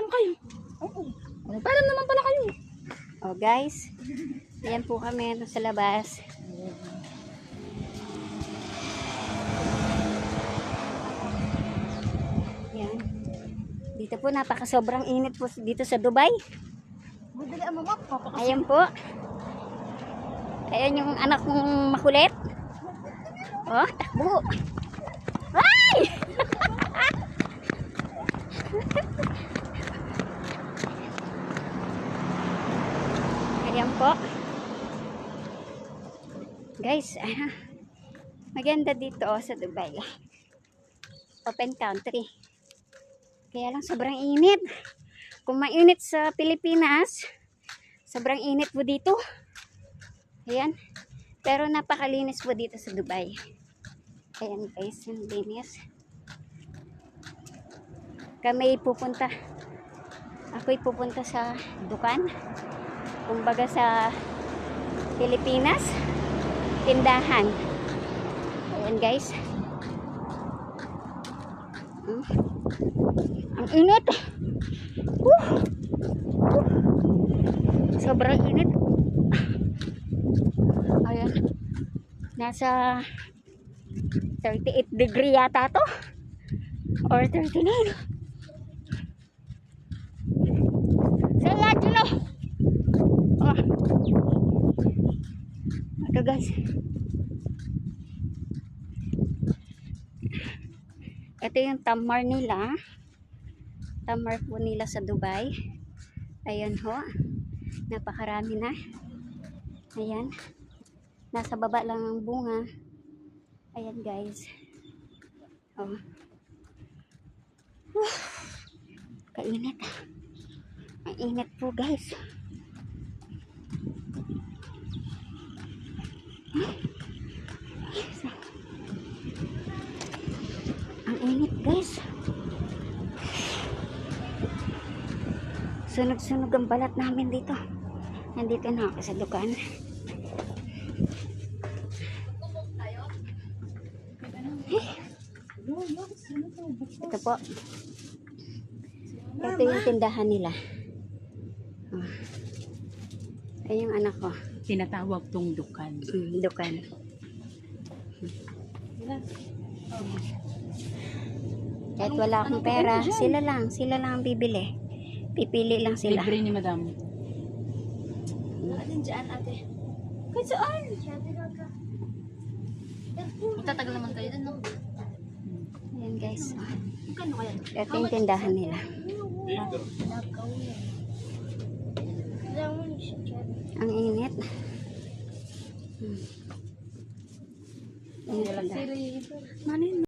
Nagpaalam kayo. Oo. Nagpaalam naman pala kayo. Oh guys, ayan po kami sa labas. Yan. Dito po napaka-sobrang init po dito sa Dubai. Ayan po. Ayan yung anak kong makulit. Oh, takbo. Ay! Ayan po. Guys, maganda dito sa Dubai. Open country. Kaya lang sobrang init. Kung mainit sa Pilipinas, sobrang init po dito. Ayan. Pero napakalinis po dito sa Dubai. Ayan guys, yung linis. Kami pupunta. Ako'y pupunta sa Dukan. Kumbaga sa Pilipinas, tindahan. Ayan guys. Ang init. Sobrang init. Ayan. Nasa 38 degree yata to. Or 39. Saya Julo. Oh. Ito guys. Ito yung tamar nila. Tamar po nila sa Dubai. Ayan ho. Napakarami na. Ayan. Nasa baba lang ang bunga. Ayan guys. Oh. Kainit. Ang init po guys. Ang init guys. Sunog-sunog ang balat namin dito. Nandito na ako sa dukan. Ito po. Ito yung tindahan nila. Oh. Ay yung anak ko. Tinatawag tong dukan. Dukan. Kahit wala akong pera, sila lang ang bibili. Pipili lang sila. Libre ni madam. Alin dyan, ate? Kahit saan? Magtatagal naman kayo dun, no? Ayan guys. Magkano kaya? Ito yung tindahan nila. Ang init. Ayan, tindahan.